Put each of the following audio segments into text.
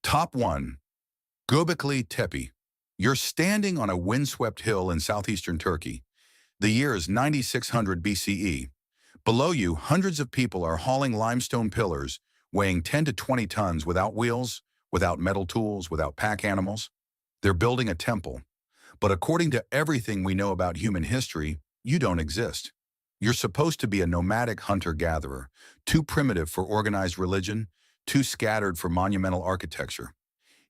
Top 1. Göbekli Tepe. You're standing on a windswept hill in southeastern Turkey. The year is 9600 BCE. Below you, hundreds of people are hauling limestone pillars weighing 10 to 20 tons without wheels, without metal tools, without pack animals. They're building a temple. But according to everything we know about human history, you don't exist. You're supposed to be a nomadic hunter-gatherer, too primitive for organized religion, too scattered for monumental architecture.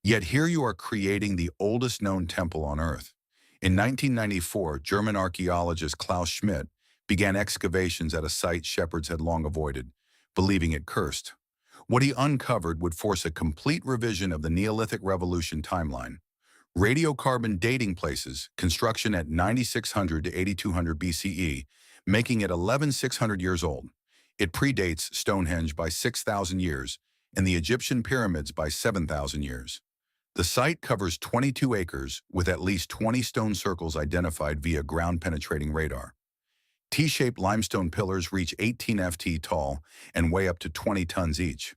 Yet here you are creating the oldest known temple on Earth. In 1994, German archaeologist Klaus Schmidt began excavations at a site shepherds had long avoided, believing it cursed. What he uncovered would force a complete revision of the Neolithic Revolution timeline. Radiocarbon dating places, construction at 9600 to 8200 BCE, making it 11600 years old. It predates Stonehenge by 6,000 years and the Egyptian pyramids by 7,000 years. The site covers 22 acres with at least 20 stone circles identified via ground-penetrating radar. T-shaped limestone pillars reach 18 ft tall and weigh up to 20 tons each.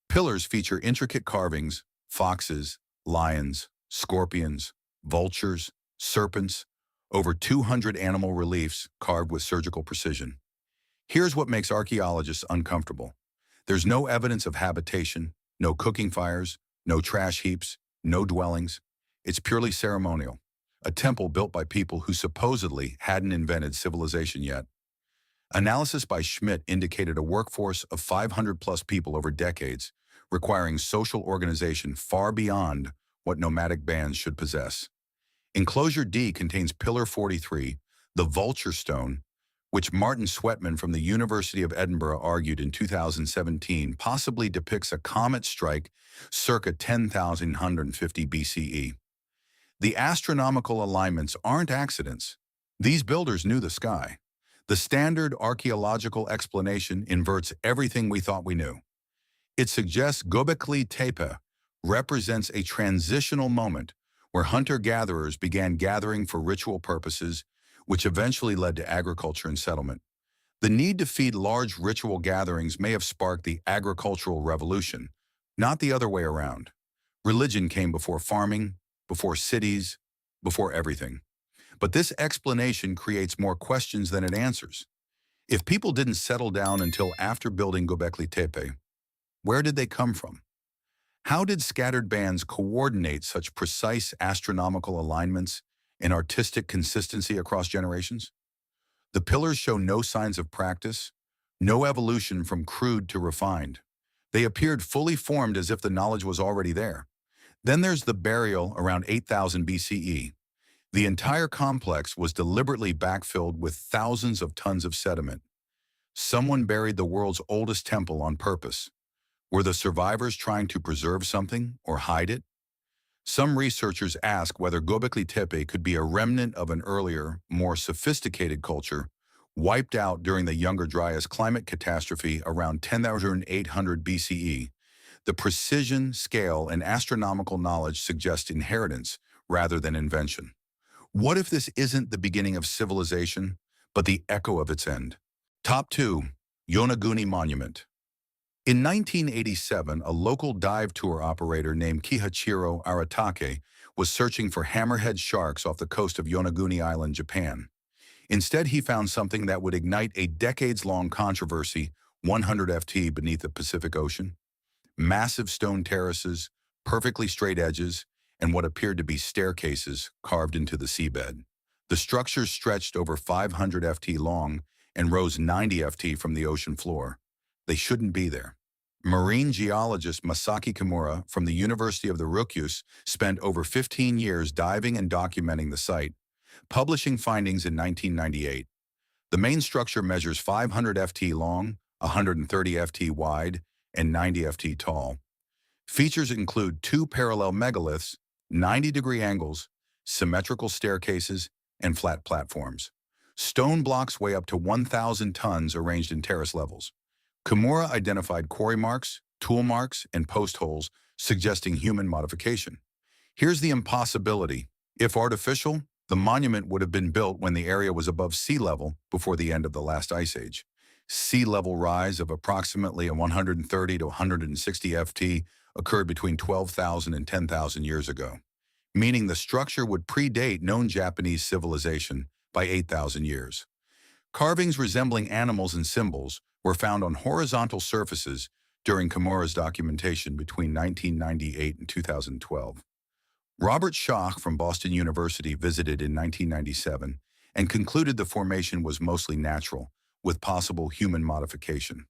Pillars feature intricate carvings, foxes, lions, scorpions, vultures, serpents, over 200 animal reliefs carved with surgical precision. Here's what makes archaeologists uncomfortable. There's no evidence of habitation, no cooking fires, no trash heaps, no dwellings. It's purely ceremonial. A temple built by people who supposedly hadn't invented civilization yet. Analysis by Schmidt indicated a workforce of 500 plus people over decades, requiring social organization far beyond what nomadic bands should possess. Enclosure D contains Pillar 43, the Vulture Stone, which Martin Sweatman from the University of Edinburgh argued in 2017 possibly depicts a comet strike circa 10,150 BCE. The astronomical alignments aren't accidents. These builders knew the sky. The standard archaeological explanation inverts everything we thought we knew. It suggests Göbekli Tepe represents a transitional moment where hunter-gatherers began gathering for ritual purposes, which eventually led to agriculture and settlement. The need to feed large ritual gatherings may have sparked the agricultural revolution, not the other way around. Religion came before farming, before cities, before everything. But this explanation creates more questions than it answers. If people didn't settle down until after building Göbekli Tepe, where did they come from? How did scattered bands coordinate such precise astronomical alignments and artistic consistency across generations? The pillars show no signs of practice, no evolution from crude to refined. They appeared fully formed as if the knowledge was already there. Then there's the burial around 8000 BCE. The entire complex was deliberately backfilled with thousands of tons of sediment. Someone buried the world's oldest temple on purpose. Were the survivors trying to preserve something or hide it? Some researchers ask whether Göbekli Tepe could be a remnant of an earlier, more sophisticated culture wiped out during the Younger Dryas climate catastrophe around 10,800 BCE. The precision, scale, and astronomical knowledge suggest inheritance rather than invention. What if this isn't the beginning of civilization, but the echo of its end? Top 2. Yonaguni Monument. In 1987, a local dive tour operator named Kihachiro Aratake was searching for hammerhead sharks off the coast of Yonaguni Island, Japan. Instead, he found something that would ignite a decades-long controversy 100 ft beneath the Pacific Ocean. Massive stone terraces, perfectly straight edges, and what appeared to be staircases carved into the seabed. The structures stretched over 500 ft long and rose 90 ft from the ocean floor. They shouldn't be there. Marine geologist Masaki Kimura from the University of the Ryukyus spent over 15 years diving and documenting the site, publishing findings in 1998. The main structure measures 500 ft long, 130 ft wide, and 90 ft tall. Features include 2 parallel megaliths, 90-degree angles, symmetrical staircases, and flat platforms. Stone blocks weigh up to 1,000 tons arranged in terrace levels. Kimura identified quarry marks, tool marks, and post holes, suggesting human modification. Here's the impossibility. If artificial, the monument would have been built when the area was above sea level before the end of the last ice age. Sea level rise of approximately 130 to 160 ft occurred between 12,000 and 10,000 years ago, meaning the structure would predate known Japanese civilization by 8,000 years. Carvings resembling animals and symbols were found on horizontal surfaces during Kimura's documentation between 1998 and 2012. Robert Schoch from Boston University visited in 1997 and concluded the formation was mostly natural, with possible human modification.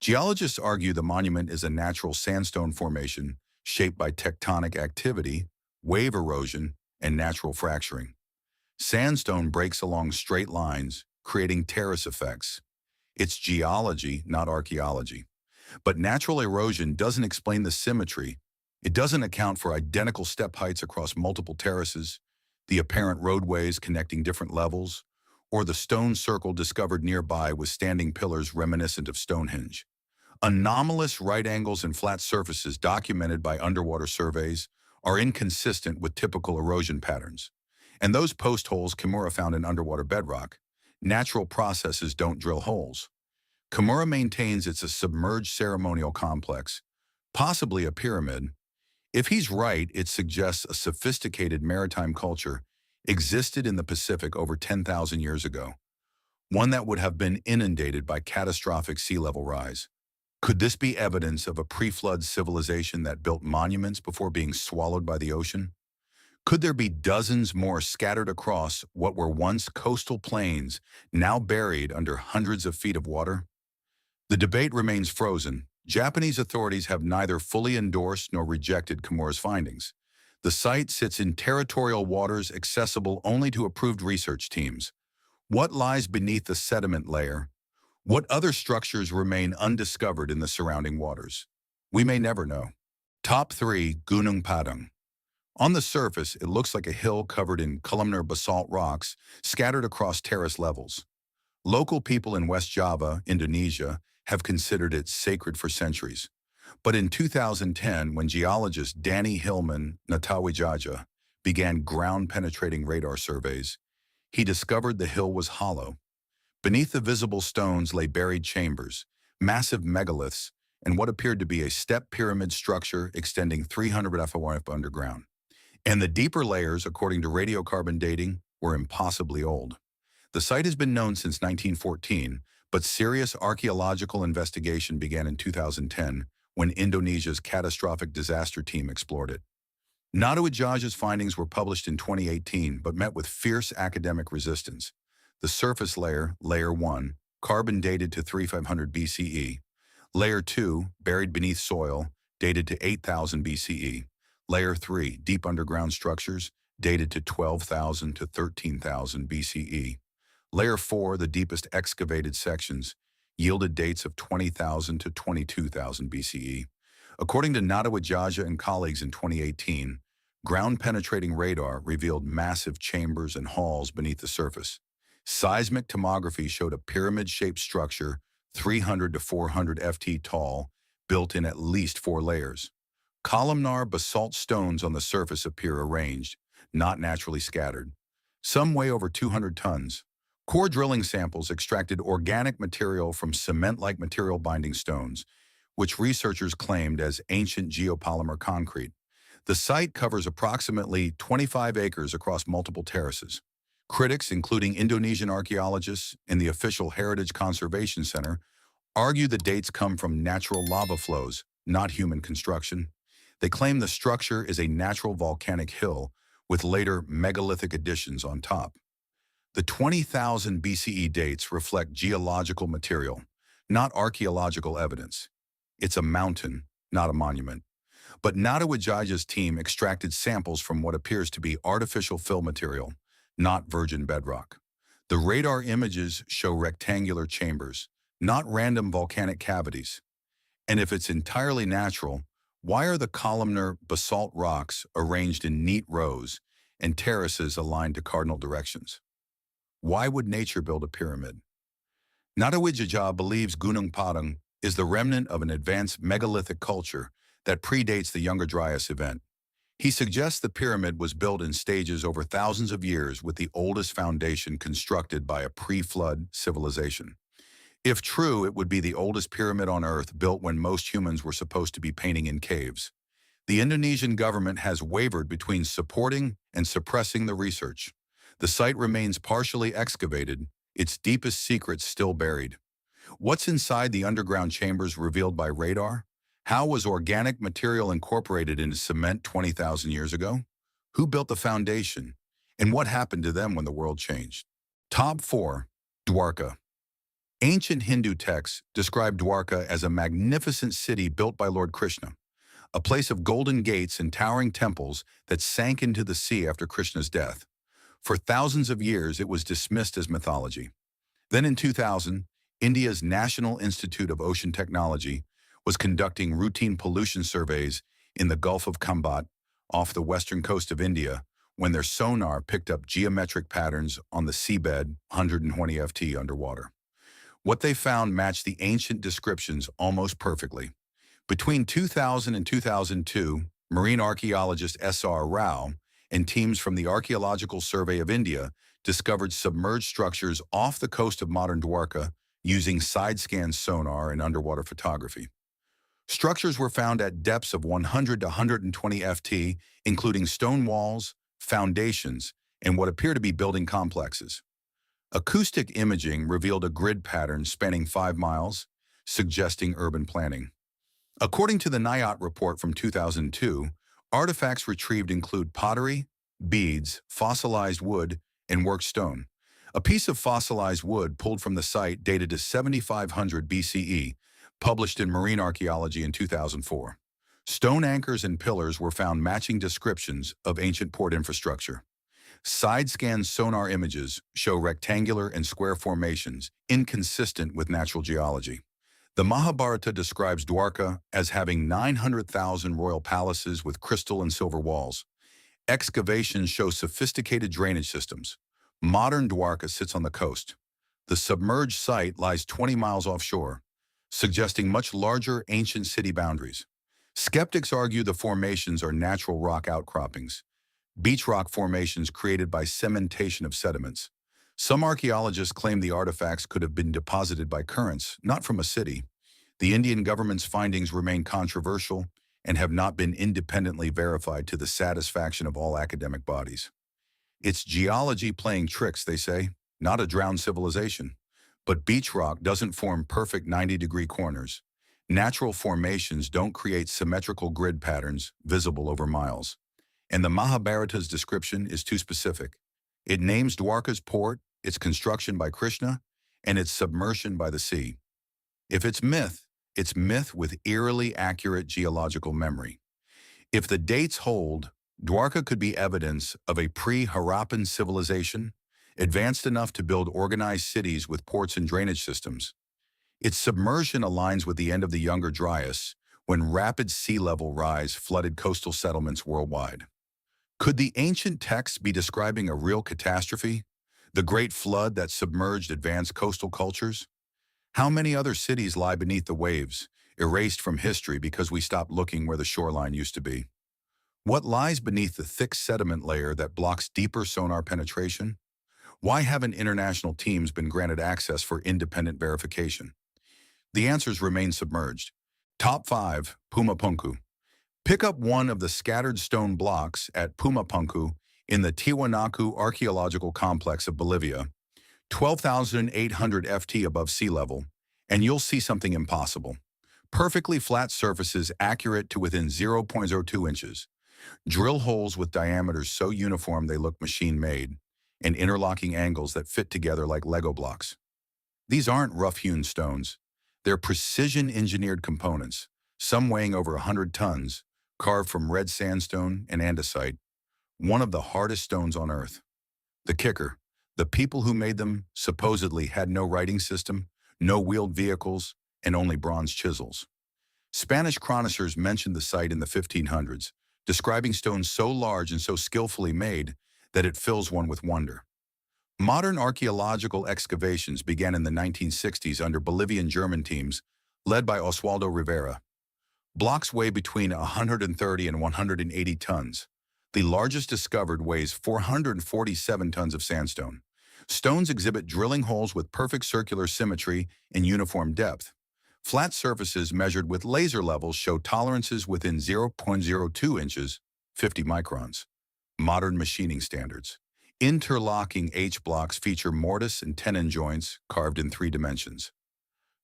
Geologists argue the monument is a natural sandstone formation shaped by tectonic activity, wave erosion, and natural fracturing. Sandstone breaks along straight lines, creating terrace effects. It's geology, not archaeology. But natural erosion doesn't explain the symmetry. It doesn't account for identical step heights across multiple terraces, the apparent roadways connecting different levels, or the stone circle discovered nearby with standing pillars reminiscent of Stonehenge. Anomalous right angles and flat surfaces documented by underwater surveys are inconsistent with typical erosion patterns. And those post holes Kimura found in underwater bedrock, natural processes don't drill holes. Kimura maintains it's a submerged ceremonial complex, possibly a pyramid. If he's right, it suggests a sophisticated maritime culture existed in the Pacific over 10,000 years ago, one that would have been inundated by catastrophic sea level rise. Could this be evidence of a pre-flood civilization that built monuments before being swallowed by the ocean? Could there be dozens more scattered across what were once coastal plains, now buried under hundreds of feet of water? The debate remains frozen. Japanese authorities have neither fully endorsed nor rejected Kimura's findings. The site sits in territorial waters accessible only to approved research teams. What lies beneath the sediment layer? What other structures remain undiscovered in the surrounding waters? We may never know. Top 3. Gunung Padang. On the surface, it looks like a hill covered in columnar basalt rocks scattered across terrace levels. Local people in West Java, Indonesia, have considered it sacred for centuries. But in 2010, when geologist Danny Hillman Natawijaja began ground-penetrating radar surveys, he discovered the hill was hollow. Beneath the visible stones lay buried chambers, massive megaliths, and what appeared to be a step pyramid structure extending 300 FOF underground. And the deeper layers, according to radiocarbon dating, were impossibly old. The site has been known since 1914, but serious archaeological investigation began in 2010 when Indonesia's catastrophic disaster team explored it. Natawijaja's findings were published in 2018 but met with fierce academic resistance. The surface layer, Layer 1, carbon dated to 3500 BCE. Layer 2, buried beneath soil, dated to 8000 BCE. Layer 3, deep underground structures, dated to 12,000 to 13,000 BCE. Layer 4, the deepest excavated sections, yielded dates of 20,000 to 22,000 BCE. According to Natawijaja and colleagues in 2018, ground-penetrating radar revealed massive chambers and halls beneath the surface. Seismic tomography showed a pyramid-shaped structure 300 to 400 FT tall, built in at least 4 layers. Columnar basalt stones on the surface appear arranged, not naturally scattered. Some weigh over 200 tons. Core drilling samples extracted organic material from cement-like material binding stones, which researchers claimed as ancient geopolymer concrete. The site covers approximately 25 acres across multiple terraces. Critics, including Indonesian archaeologists and the official Heritage Conservation Center, argue the dates come from natural lava flows, not human construction. They claim the structure is a natural volcanic hill with later megalithic additions on top. The 20,000 BCE dates reflect geological material, not archaeological evidence. It's a mountain, not a monument. But Natawijaja's team extracted samples from what appears to be artificial fill material, not virgin bedrock. The radar images show rectangular chambers, not random volcanic cavities. And if it's entirely natural, why are the columnar basalt rocks arranged in neat rows and terraces aligned to cardinal directions? Why would nature build a pyramid? Natawijaja believes Gunung Padang is the remnant of an advanced megalithic culture that predates the Younger Dryas event. He suggests the pyramid was built in stages over thousands of years with the oldest foundation constructed by a pre-flood civilization. If true, it would be the oldest pyramid on Earth built when most humans were supposed to be painting in caves. The Indonesian government has wavered between supporting and suppressing the research. The site remains partially excavated, its deepest secrets still buried. What's inside the underground chambers revealed by radar? How was organic material incorporated into cement 20,000 years ago? Who built the foundation? And what happened to them when the world changed? Top 4. Dwarka. Ancient Hindu texts describe Dwarka as a magnificent city built by Lord Krishna, a place of golden gates and towering temples that sank into the sea after Krishna's death. For thousands of years, it was dismissed as mythology. Then in 2000, India's National Institute of Ocean Technology was conducting routine pollution surveys in the Gulf of Khambat off the western coast of India when their sonar picked up geometric patterns on the seabed 120 ft underwater. What they found matched the ancient descriptions almost perfectly. Between 2000 and 2002, marine archaeologist S.R. Rao and teams from the Archaeological Survey of India discovered submerged structures off the coast of modern Dwarka using side-scan sonar and underwater photography. Structures were found at depths of 100 to 120 ft, including stone walls, foundations, and what appear to be building complexes. Acoustic imaging revealed a grid pattern spanning 5 miles, suggesting urban planning. According to the NIOT report from 2002, artifacts retrieved include pottery, beads, fossilized wood, and worked stone. A piece of fossilized wood pulled from the site dated to 7500 BCE, published in Marine Archaeology in 2004. Stone anchors and pillars were found matching descriptions of ancient port infrastructure. Side-scan sonar images show rectangular and square formations, inconsistent with natural geology. The Mahabharata describes Dwarka as having 900,000 royal palaces with crystal and silver walls. Excavations show sophisticated drainage systems. Modern Dwarka sits on the coast. The submerged site lies 20 miles offshore, suggesting much larger ancient city boundaries. Skeptics argue the formations are natural rock outcroppings, beach rock formations created by cementation of sediments. Some archaeologists claim the artifacts could have been deposited by currents, not from a city. The Indian government's findings remain controversial and have not been independently verified to the satisfaction of all academic bodies. It's geology playing tricks, they say, not a drowned civilization. But beach rock doesn't form perfect 90-degree corners. Natural formations don't create symmetrical grid patterns visible over miles. And the Mahabharata's description is too specific. It names Dwarka's port, its construction by Krishna, and its submersion by the sea. If it's myth with eerily accurate geological memory. If the dates hold, Dwarka could be evidence of a pre-Harappan civilization, advanced enough to build organized cities with ports and drainage systems. Its submersion aligns with the end of the Younger Dryas, when rapid sea level rise flooded coastal settlements worldwide. Could the ancient texts be describing a real catastrophe? The Great Flood that submerged advanced coastal cultures? How many other cities lie beneath the waves, erased from history because we stopped looking where the shoreline used to be? What lies beneath the thick sediment layer that blocks deeper sonar penetration? Why haven't international teams been granted access for independent verification? The answers remain submerged. Top 5. Pumapunku. Pick up one of the scattered stone blocks at Pumapunku in the Tiwanaku Archaeological Complex of Bolivia, 12,800 ft above sea level, and you'll see something impossible. Perfectly flat surfaces accurate to within 0.02 inches. Drill holes with diameters so uniform they look machine-made, and interlocking angles that fit together like Lego blocks. These aren't rough-hewn stones. They're precision-engineered components, some weighing over 100 tons, carved from red sandstone and andesite, one of the hardest stones on Earth. The kicker, the people who made them supposedly had no writing system, no wheeled vehicles, and only bronze chisels. Spanish chroniclers mentioned the site in the 1500s, describing stones so large and so skillfully made that it fills one with wonder. Modern archaeological excavations began in the 1960s under Bolivian German teams led by Oswaldo Rivera. Blocks weigh between 130 and 180 tons. The largest discovered weighs 447 tons of sandstone. Stones exhibit drilling holes with perfect circular symmetry and uniform depth. Flat surfaces measured with laser levels show tolerances within 0.02 inches, 50 microns. Modern machining standards. Interlocking H-blocks feature mortise and tenon joints carved in 3 dimensions.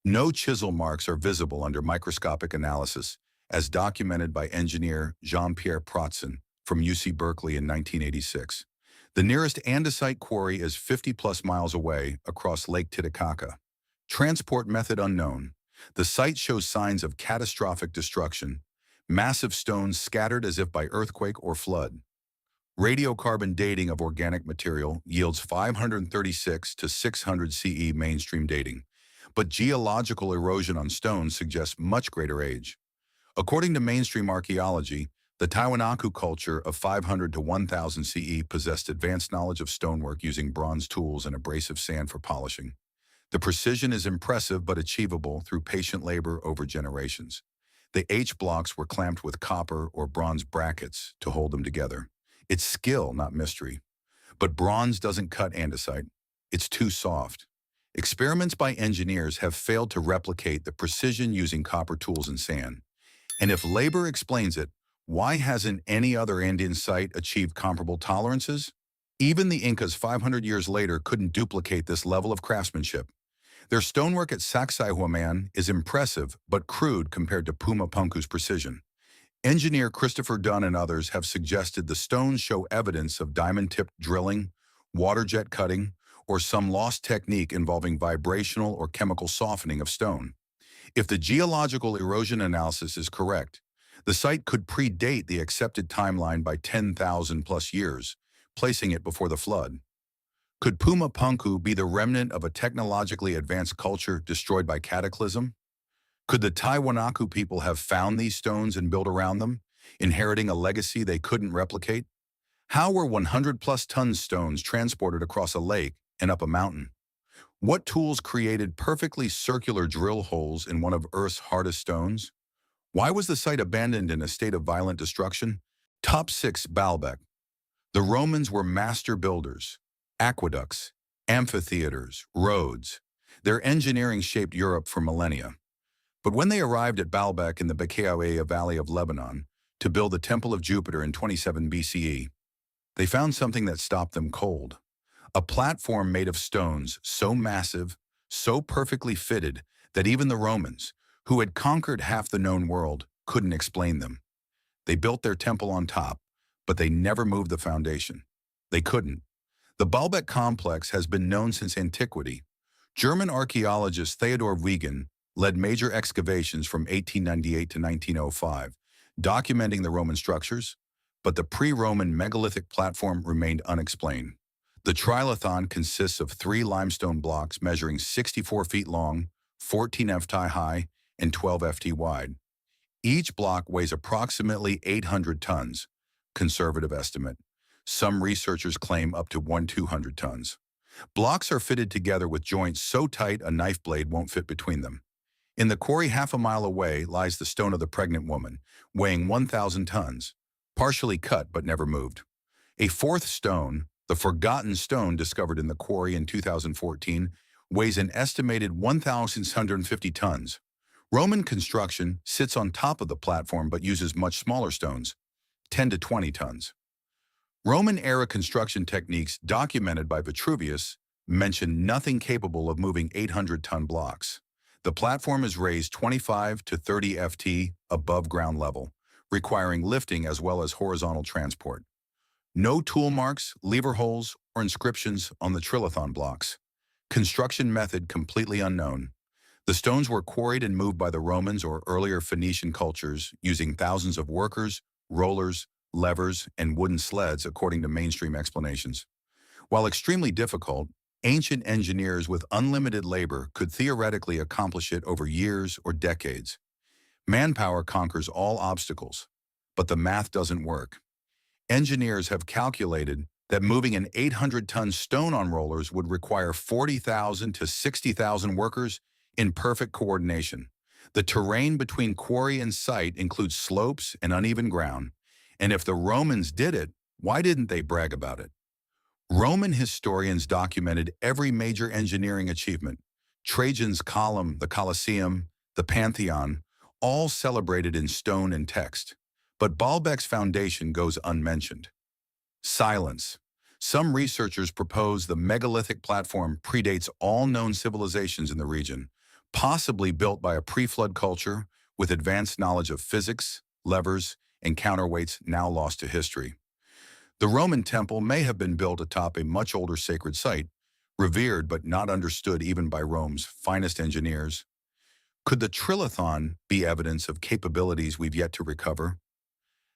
No chisel marks are visible under microscopic analysis, as documented by engineer Jean-Pierre Protzen from UC Berkeley in 1986. The nearest andesite quarry is 50-plus miles away across Lake Titicaca. Transport method unknown. The site shows signs of catastrophic destruction, massive stones scattered as if by earthquake or flood. Radiocarbon dating of organic material yields 536 to 600 CE mainstream dating, but geological erosion on stones suggests much greater age. According to mainstream archaeology, the Tiwanaku culture of 500 to 1000 CE possessed advanced knowledge of stonework using bronze tools and abrasive sand for polishing. The precision is impressive but achievable through patient labor over generations. The H-blocks were clamped with copper or bronze brackets to hold them together. It's skill, not mystery. But bronze doesn't cut andesite. It's too soft. Experiments by engineers have failed to replicate the precision using copper tools and sand. And if labor explains it, why hasn't any other Andean site achieved comparable tolerances? Even the Incas 500 years later couldn't duplicate this level of craftsmanship. Their stonework at Sacsayhuaman is impressive but crude compared to Pumapunku's precision. Engineer Christopher Dunn and others have suggested the stones show evidence of diamond-tipped drilling, water jet cutting, or some lost technique involving vibrational or chemical softening of stone. If the geological erosion analysis is correct, the site could predate the accepted timeline by 10,000 plus years, placing it before the flood. Could Pumapunku be the remnant of a technologically advanced culture destroyed by cataclysm? Could the Tiwanaku people have found these stones and built around them, inheriting a legacy they couldn't replicate? How were 100-plus ton stones transported across a lake and up a mountain? What tools created perfectly circular drill holes in one of Earth's hardest stones? Why was the site abandoned in a state of violent destruction? Top 6. Baalbek. The Romans were master builders. Aqueducts, amphitheaters, roads. Their engineering shaped Europe for millennia. But when they arrived at Baalbek in the Bekaa Valley of Lebanon to build the Temple of Jupiter in 27 BCE, they found something that stopped them cold. A platform made of stones so massive, so perfectly fitted that even the Romans, who had conquered half the known world, couldn't explain them. They built their temple on top, but they never moved the foundation. They couldn't. The Baalbek complex has been known since antiquity. German archaeologist Theodor Wiegen led major excavations from 1898 to 1905, documenting the Roman structures, but the pre-Roman megalithic platform remained unexplained. The trilithon consists of 3 limestone blocks measuring 64 feet long, 14 ft high, and 12 ft wide. Each block weighs approximately 800 tons, conservative estimate. Some researchers claim up to 200 tons. Blocks are fitted together with joints so tight a knife blade won't fit between them. In the quarry half a mile away lies the stone of the pregnant woman, weighing 1,000 tons, partially cut but never moved. A fourth stone, the Forgotten Stone discovered in the quarry in 2014, weighs an estimated 1,650 tons. Roman construction sits on top of the platform but uses much smaller stones, 10 to 20 tons. Roman-era construction techniques documented by Vitruvius mention nothing capable of moving 800-ton blocks. The platform is raised 25 to 30 ft above ground level, requiring lifting as well as horizontal transport. No tool marks, lever holes, or inscriptions on the trilithon blocks. Construction method completely unknown. The stones were quarried and moved by the Romans or earlier Phoenician cultures using thousands of workers, rollers, levers, and wooden sleds according to mainstream explanations. While extremely difficult, ancient engineers with unlimited labor could theoretically accomplish it over years or decades. Manpower conquers all obstacles, but the math doesn't work. Engineers have calculated that moving an 800-ton stone on rollers would require 40,000 to 60,000 workers in perfect coordination. The terrain between quarry and site includes slopes and uneven ground, and if the Romans did it, why didn't they brag about it? Roman historians documented every major engineering achievement. Trajan's Column, the Colosseum, the Pantheon, all celebrated in stone and text. But Baalbek's foundation goes unmentioned. Silence. Some researchers propose the megalithic platform predates all known civilizations in the region, possibly built by a pre-flood culture with advanced knowledge of physics, levers, and counterweights now lost to history. The Roman temple may have been built atop a much older sacred site, revered but not understood even by Rome's finest engineers. Could the trilithon be evidence of capabilities we've yet to recover?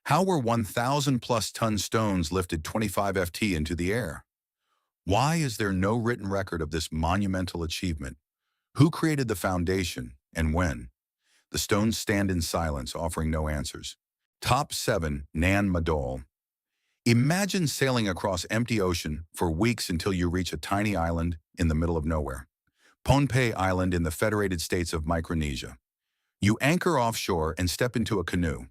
How were 1,000-plus ton stones lifted 25 ft into the air? Why is there no written record of this monumental achievement? Who created the foundation and when? The stones stand in silence, offering no answers. Top 7. Nan Madol. Imagine sailing across empty ocean for weeks until you reach a tiny island in the middle of nowhere. Pohnpei Island in the Federated States of Micronesia. You anchor offshore and step into a canoe.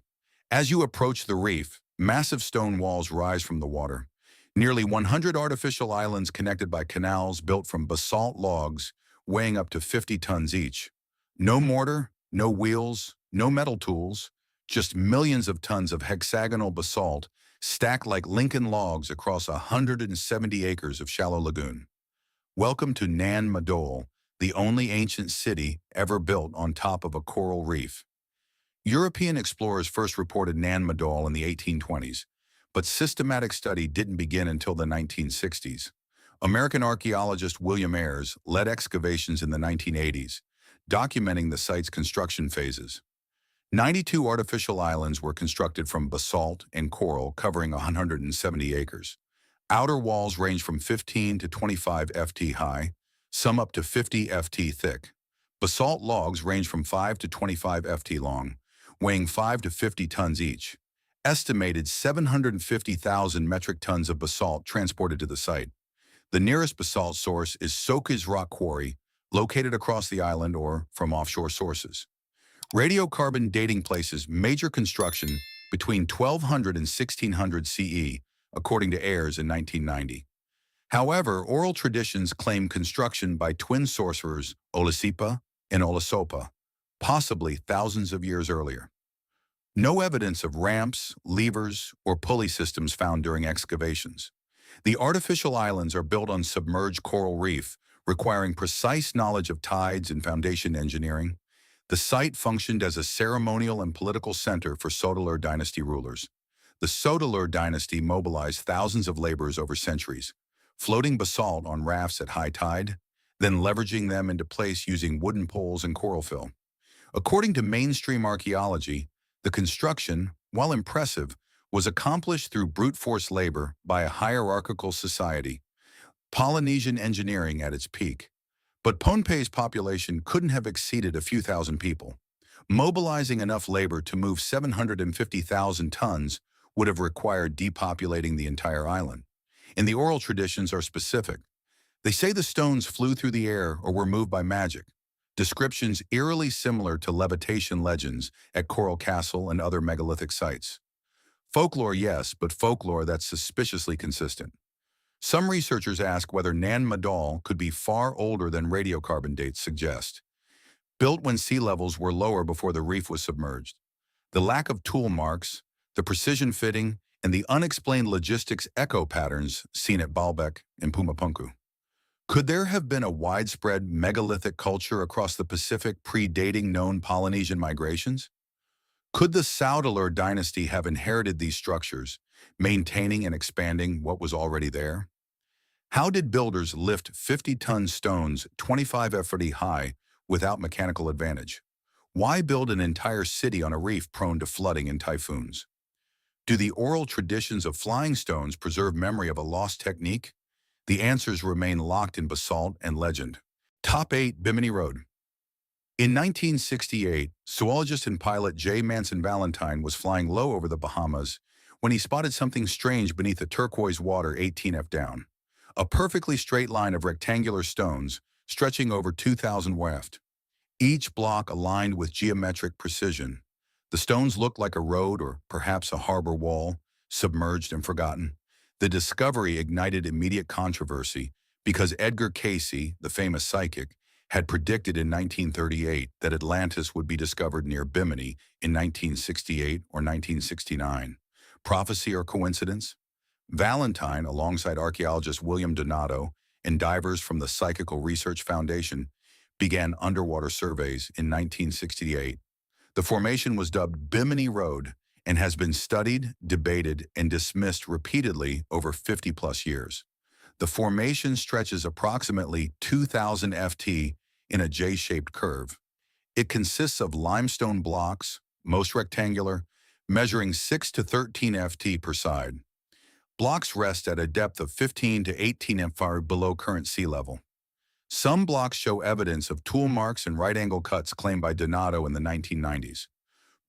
As you approach the reef, massive stone walls rise from the water. Nearly 100 artificial islands connected by canals built from basalt logs weighing up to 50 tons each. No mortar, no wheels, no metal tools, just millions of tons of hexagonal basalt stacked like Lincoln logs across 170 acres of shallow lagoon. Welcome to Nan Madol, the only ancient city ever built on top of a coral reef. European explorers first reported Nan Madol in the 1820s, but systematic study didn't begin until the 1960s. American archaeologist William Ayers led excavations in the 1980s, documenting the site's construction phases. 92 artificial islands were constructed from basalt and coral covering 170 acres. Outer walls range from 15 to 25 ft high, some up to 50 ft thick. Basalt logs range from 5 to 25 ft long, weighing 5 to 50 tons each. Estimated 750,000 metric tons of basalt transported to the site. The nearest basalt source is Soka's Rock Quarry, located across the island or from offshore sources. Radiocarbon dating places major construction between 1200 and 1600 CE, according to Ayers in 1990. However, oral traditions claim construction by twin sorcerers Olisipa and Olisopa, possibly thousands of years earlier. No evidence of ramps, levers, or pulley systems found during excavations. The artificial islands are built on submerged coral reef, requiring precise knowledge of tides and foundation engineering. The site functioned as a ceremonial and political center for Sotalur dynasty rulers. The Sotalur dynasty mobilized thousands of laborers over centuries, floating basalt on rafts at high tide, then leveraging them into place using wooden poles and coral fill. According to mainstream archaeology, the construction, while impressive, was accomplished through brute force labor by a hierarchical society, Polynesian engineering at its peak. But Pohnpei's population couldn't have exceeded a few thousand people. Mobilizing enough labor to move 750,000 tons would have required depopulating the entire island. And the oral traditions are specific. They say the stones flew through the air or were moved by magic, descriptions eerily similar to levitation legends at Coral Castle and other megalithic sites. Folklore, yes, but folklore that's suspiciously consistent. Some researchers ask whether Nan Madol could be far older than radiocarbon dates suggest, built when sea levels were lower before the reef was submerged. The lack of tool marks, the precision fitting, and the unexplained logistics echo patterns seen at Baalbek and Pumapunku. Could there have been a widespread megalithic culture across the Pacific predating known Polynesian migrations? Could the Sotalur dynasty have inherited these structures, maintaining and expanding what was already there? How did builders lift 50-ton stones 25 ft high without mechanical advantage? Why build an entire city on a reef prone to flooding and typhoons? Do the oral traditions of flying stones preserve memory of a lost technique? The answers remain locked in basalt and legend. Top 8. Bimini Road. In 1968, zoologist and pilot J. Manson Valentine was flying low over the Bahamas when he spotted something strange beneath the turquoise water 18 ft down. A perfectly straight line of rectangular stones stretching over 2,000 weft. Each block aligned with geometric precision. The stones looked like a road or perhaps a harbor wall, submerged and forgotten. The discovery ignited immediate controversy because Edgar Cayce, the famous psychic, had predicted in 1938 that Atlantis would be discovered near Bimini in 1968 or 1969. Prophecy or coincidence? Valentine, alongside archaeologist William Donato and divers from the Psychical Research Foundation, began underwater surveys in 1968. The formation was dubbed Bimini Road and has been studied, debated, and dismissed repeatedly over 50-plus years. The formation stretches approximately 2,000 ft in a J-shaped curve. It consists of limestone blocks, most rectangular, measuring 6 to 13 ft per side. Blocks rest at a depth of 15 to 18 ft below current sea level. Some blocks show evidence of tool marks and right-angle cuts claimed by Donato in the 1990s.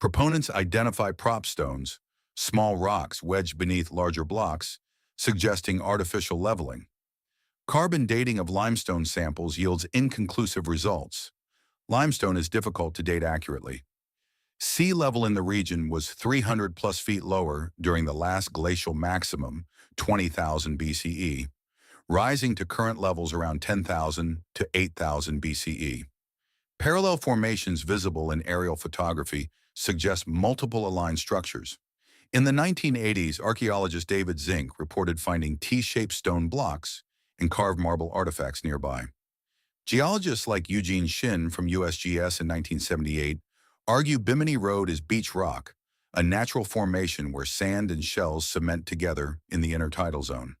Proponents identify prop stones, small rocks wedged beneath larger blocks, suggesting artificial leveling. Carbon dating of limestone samples yields inconclusive results. Limestone is difficult to date accurately. Sea level in the region was 300-plus feet lower during the last glacial maximum, 20,000 BCE, rising to current levels around 10,000 to 8,000 BCE. Parallel formations visible in aerial photography suggest multiple aligned structures. In the 1980s, archaeologist David Zink reported finding T-shaped stone blocks and carved marble artifacts nearby. Geologists like Eugene Shin from USGS in 1978 argue Bimini Road is beach rock, a natural formation where sand and shells cement together in the intertidal zone.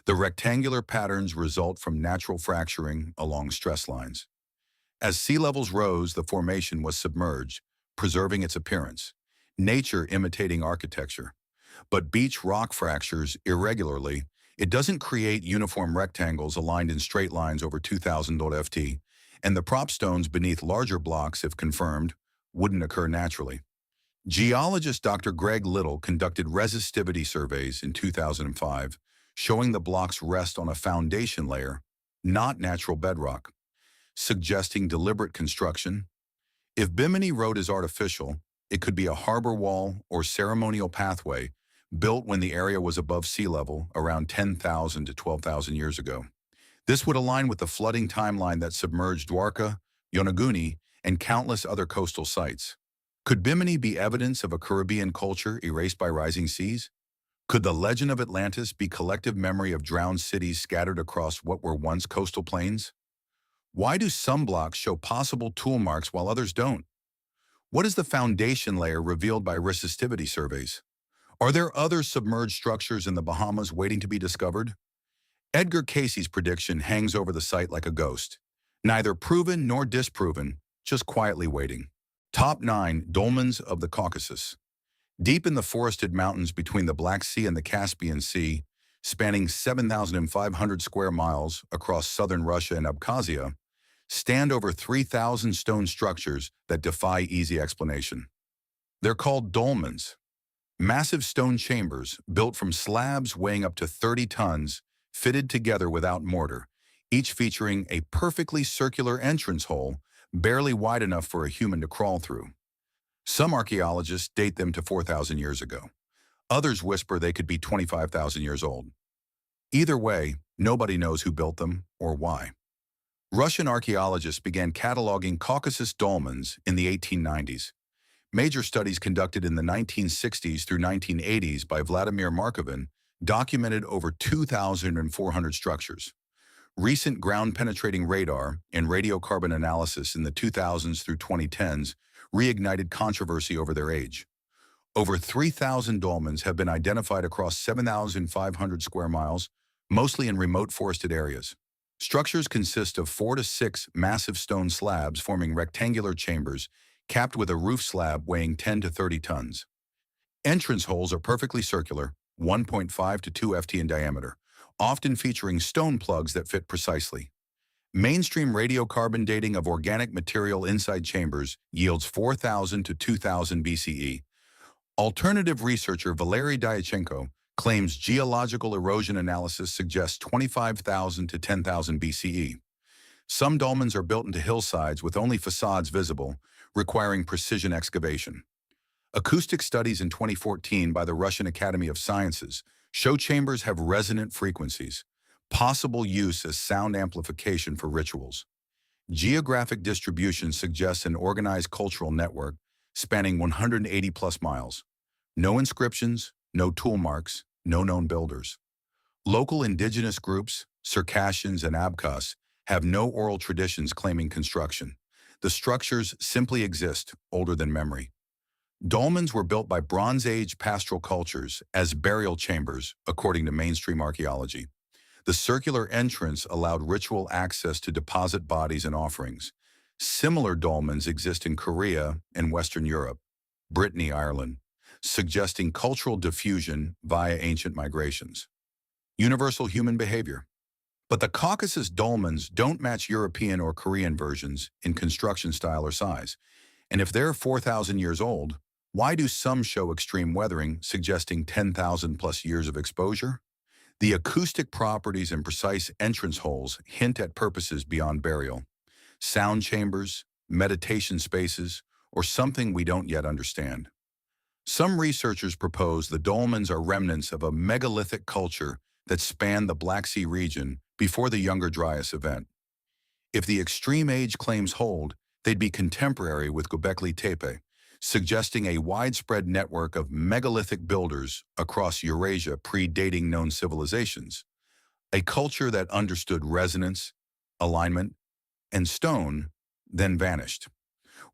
The rectangular patterns result from natural fracturing along stress lines. As sea levels rose, the formation was submerged, preserving its appearance, nature imitating architecture. But beach rock fractures irregularly. It doesn't create uniform rectangles aligned in straight lines over 2,000 ft, and the prop stones beneath larger blocks, if confirmed, wouldn't occur naturally. Geologist Dr. Greg Little conducted resistivity surveys in 2005, showing the blocks rest on a foundation layer, not natural bedrock, suggesting deliberate construction. If Bimini Road is artificial, it could be a harbor wall or ceremonial pathway built when the area was above sea level around 10,000 to 12,000 years ago. This would align with the flooding timeline that submerged Dwarka, Yonaguni, and countless other coastal sites. Could Bimini be evidence of a Caribbean culture erased by rising seas? Could the legend of Atlantis be collective memory of drowned cities scattered across what were once coastal plains? Why do some blocks show possible tool marks while others don't? What is the foundation layer revealed by resistivity surveys? Are there other submerged structures in the Bahamas waiting to be discovered? Edgar Cayce's prediction hangs over the site like a ghost, neither proven nor disproven, just quietly waiting. Top 9 Dolmens of the Caucasus. Deep in the forested mountains between the Black Sea and the Caspian Sea, spanning 7,500 square miles across southern Russia and Abkhazia, stand over 3,000 stone structures that defy easy explanation. They're called dolmens, massive stone chambers built from slabs weighing up to 30 tons, fitted together without mortar, each featuring a perfectly circular entrance hole, barely wide enough for a human to crawl through. Some archaeologists date them to 4,000 years ago. Others whisper they could be 25,000 years old. Either way, nobody knows who built them or why. Russian archaeologists began cataloging Caucasus dolmens in the 1890s. Major studies conducted in the 1960s through 1980s by Vladimir Markovin documented over 2,400 structures. Recent ground-penetrating radar and radiocarbon analysis in the 2000s through 2010s reignited controversy over their age. Over 3,000 dolmens have been identified across 7,500 square miles, mostly in remote forested areas. Structures consist of 4 to 6 massive stone slabs forming rectangular chambers, capped with a roof slab weighing 10 to 30 tons. Entrance holes are perfectly circular, 1.5 to 2 ft in diameter, often featuring stone plugs that fit precisely. Mainstream radiocarbon dating of organic material inside chambers yields 4,000 to 2,000 BCE. Alternative researcher Valery Dyachenko claims geological erosion analysis suggests 25,000 to 10,000 BCE. Some dolmens are built into hillsides with only facades visible, requiring precision excavation. Acoustic studies in 2014 by the Russian Academy of Sciences Show chambers have resonant frequencies, possible use as sound amplification for rituals. Geographic distribution suggests an organized cultural network spanning 180 plus miles. No inscriptions, no tool marks, no known builders. Local indigenous groups, Circassians and Abkhaz, have no oral traditions claiming construction. The structures simply exist, older than memory. Dolmens were built by Bronze Age pastoral cultures as burial chambers, according to mainstream archaeology. The circular entrance allowed ritual access to deposit bodies and offerings. Similar dolmens exist in Korea and Western Europe, Brittany, Ireland, suggesting cultural diffusion via ancient migrations. Universal human behavior. But the Caucasus dolmens don't match European or Korean versions in construction style or size. And if they're 4,000 years old, why do some show extreme weathering, suggesting 10,000 plus years of exposure? The acoustic properties and precise entrance holes hint at purposes beyond burial. Sound chambers, meditation spaces, or something we don't yet understand. Some researchers propose the dolmens are remnants of a megalithic culture that spanned the Black Sea region before the Younger Dryas event. If the extreme age claims hold, they'd be contemporary with Göbekli Tepe, suggesting a widespread network of megalithic builders across Eurasia predating known civilizations, a culture that understood resonance, alignment, and stone, then vanished.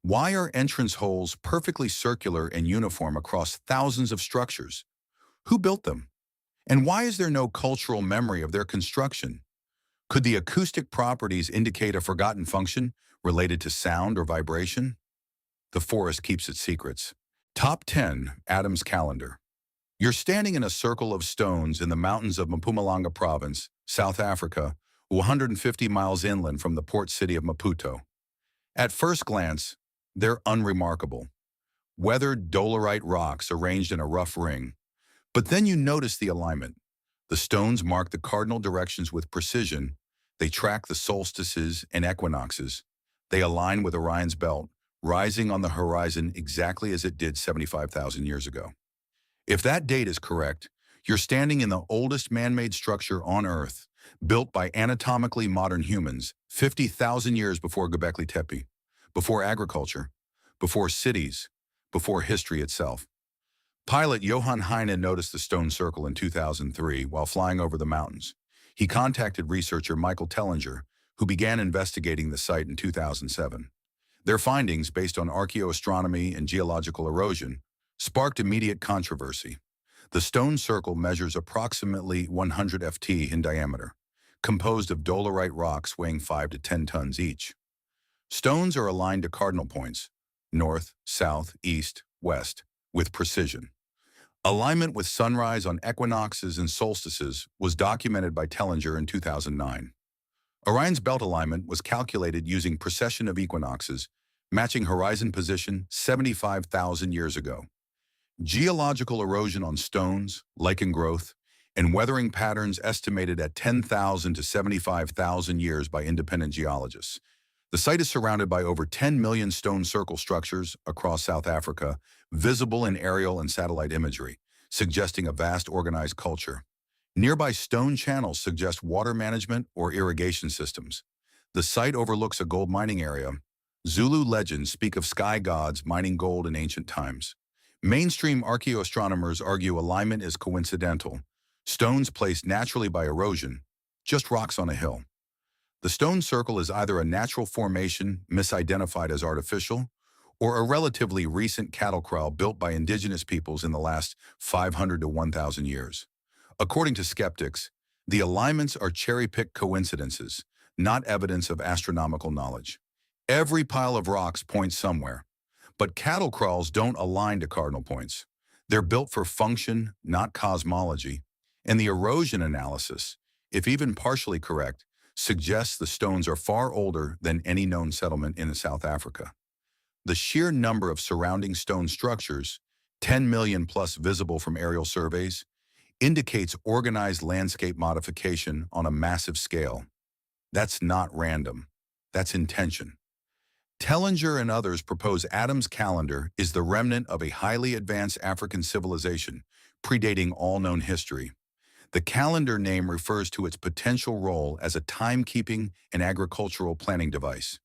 Why are entrance holes perfectly circular and uniform across thousands of structures? Who built them? And why is there no cultural memory of their construction? Could the acoustic properties indicate a forgotten function related to sound or vibration? The forest keeps its secrets. Top 10 Adam's Calendar. You're standing in a circle of stones in the mountains of Mpumalanga Province, South Africa, 150 miles inland from the port city of Maputo. At first glance, they're unremarkable. Weathered dolerite rocks arranged in a rough ring. But then you notice the alignment. The stones mark the cardinal directions with precision. They track the solstices and equinoxes. They align with Orion's belt, rising on the horizon exactly as it did 75,000 years ago. If that date is correct, you're standing in the oldest man-made structure on Earth, built by anatomically modern humans 50,000 years before Göbekli Tepe, before agriculture, before cities, before history itself. Pilot Johann Heine noticed the stone circle in 2003 while flying over the mountains. He contacted researcher Michael Tellinger, who began investigating the site in 2007. Their findings, based on archaeoastronomy and geological erosion, sparked immediate controversy. The stone circle measures approximately 100 ft in diameter, composed of dolerite rocks weighing 5 to 10 tons each. Stones are aligned to cardinal points, north, south, east, west, with precision. Alignment with sunrise on equinoxes and solstices was documented by Tellinger in 2009. Orion's belt alignment was calculated using precession of equinoxes, matching horizon position 75,000 years ago. Geological erosion on stones, lichen growth, and weathering patterns estimated at 10,000 to 75,000 years by independent geologists. The site is surrounded by over 10 million stone circle structures across South Africa, visible in aerial and satellite imagery, suggesting a vast organized culture. Nearby stone channels suggest water management or irrigation systems. The site overlooks a gold mining area. Zulu legends speak of sky gods mining gold in ancient times. Mainstream archaeoastronomers argue alignment is coincidental. Stones placed naturally by erosion, just rocks on a hill. The stone circle is either a natural formation misidentified as artificial, or a relatively recent cattle kraal built by indigenous peoples in the last 500 to 1,000 years. According to skeptics, the alignments are cherry-picked coincidences, not evidence of astronomical knowledge. Every pile of rocks points somewhere, but cattle kraals don't align to cardinal points. They're built for function, not cosmology, and the erosion analysis, if even partially correct, suggests the stones are far older than any known settlement in South Africa. The sheer number of surrounding stone structures, 10 million plus visible from aerial surveys, indicates organized landscape modification on a massive scale. That's not random. That's intention. Tellinger and others propose Adam's Calendar is the remnant of a highly advanced African civilization, predating all known history. The calendar name refers to its potential role as a timekeeping and agricultural planning device.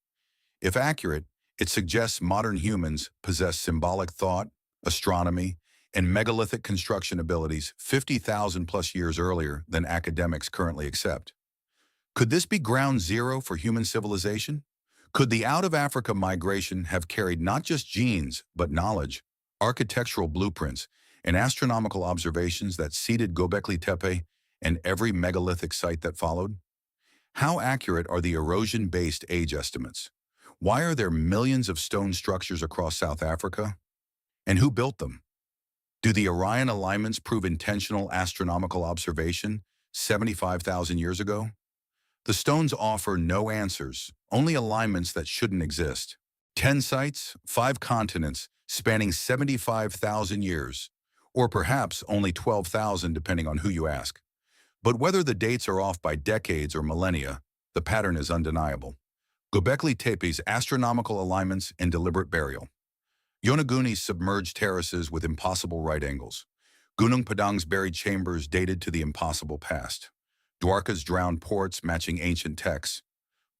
If accurate, it suggests modern humans possess symbolic thought, astronomy, and megalithic construction abilities 50,000 plus years earlier than academics currently accept. Could this be ground zero for human civilization? Could the out-of-Africa migration have carried not just genes, but knowledge, architectural blueprints, and astronomical observations that seeded Göbekli Tepe and every megalithic site that followed? How accurate are the erosion-based age estimates? Why are there millions of stone structures across South Africa? And who built them? Do the Orion alignments prove intentional astronomical observation 75,000 years ago? The stones offer no answers, only alignments that shouldn't exist. 10 sites, 5 continents, spanning 75,000 years, or perhaps only 12,000 depending on who you ask. But whether the dates are off by decades or millennia, the pattern is undeniable. Göbekli Tepe's astronomical alignments and deliberate burial. Yonaguni's submerged terraces with impossible right angles. Gunung Padang's buried chambers dated to the impossible past. Dwarka's drowned ports matching ancient texts.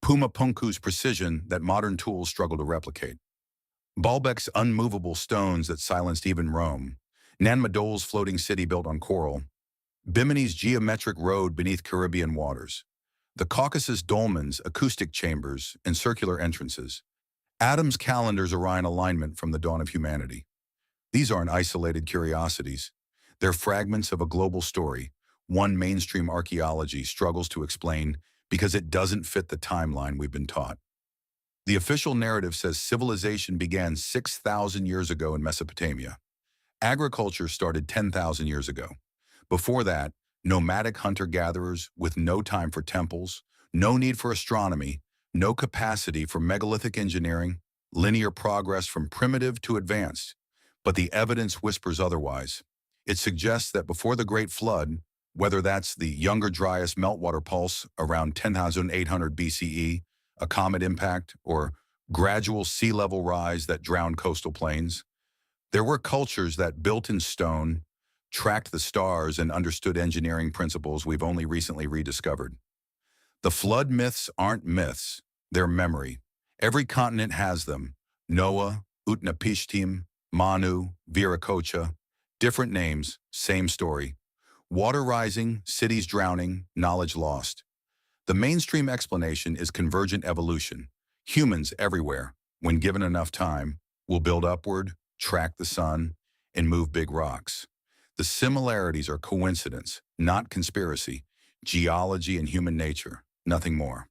Puma Punku's precision that modern tools struggle to replicate. Baalbek's unmovable stones that silenced even Rome. Nan Madol's floating city built on coral. Bimini's geometric road beneath Caribbean waters. The Caucasus dolmens, acoustic chambers, and circular entrances. Adam's calendar's Orion alignment from the dawn of humanity. These aren't isolated curiosities. They're fragments of a global story, one mainstream archaeology struggles to explain because it doesn't fit the timeline we've been taught. The official narrative says civilization began 6,000 years ago in Mesopotamia. Agriculture started 10,000 years ago. Before that, nomadic hunter-gatherers with no time for temples, no need for astronomy, no capacity for megalithic engineering, linear progress from primitive to advanced. But the evidence whispers otherwise. It suggests that before the Great Flood, whether that's the Younger Dryas meltwater pulse around 10,800 BCE, a comet impact, or gradual sea level rise that drowned coastal plains, there were cultures that built in stone, tracked the stars, and understood engineering principles we've only recently rediscovered. The flood myths aren't myths, they're memory. Every continent has them. Noah, Utnapishtim, Manu, Viracocha, different names, same story. Water rising, cities drowning, knowledge lost. The mainstream explanation is convergent evolution. Humans everywhere, when given enough time, will build upward, track the sun, and move big rocks. The similarities are coincidence, not conspiracy, geology and human nature, nothing more.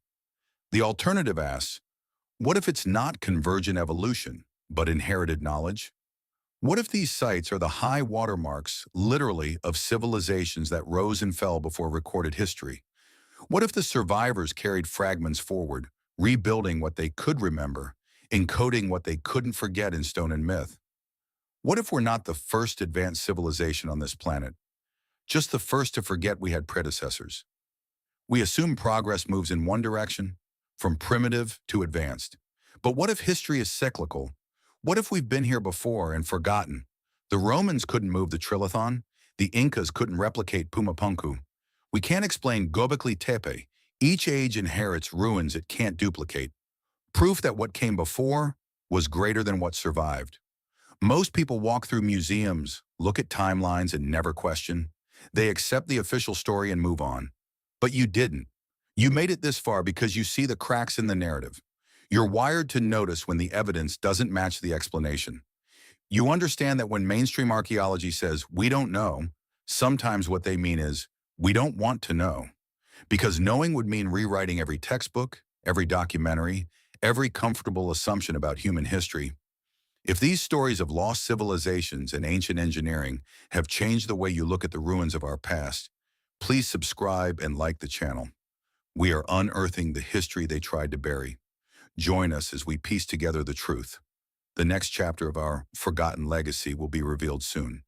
The alternative asks, what if it's not convergent evolution, but inherited knowledge? What if these sites are the high watermarks, literally, of civilizations that rose and fell before recorded history? What if the survivors carried fragments forward, rebuilding what they could remember, encoding what they couldn't forget in stone and myth? What if we're not the first advanced civilization on this planet, just the first to forget we had predecessors? We assume progress moves in one direction, from primitive to advanced. But what if history is cyclical? What if we've been here before and forgotten? The Romans couldn't move the Trilithon. The Incas couldn't replicate Pumapunku. We can't explain Göbekli Tepe. Each age inherits ruins it can't duplicate. Proof that what came before was greater than what survived. Most people walk through museums, look at timelines, and never question. They accept the official story and move on. But you didn't. You made it this far because you see the cracks in the narrative. You're wired to notice when the evidence doesn't match the explanation. You understand that when mainstream archaeology says, we don't know, sometimes what they mean is, we don't want to know. Because knowing would mean rewriting every textbook, every documentary, every comfortable assumption about human history. If these stories of lost civilizations and ancient engineering have changed the way you look at the ruins of our past, please subscribe and like the channel. We are unearthing the history they tried to bury. Join us as we piece together the truth. The next chapter of our forgotten legacy will be revealed soon.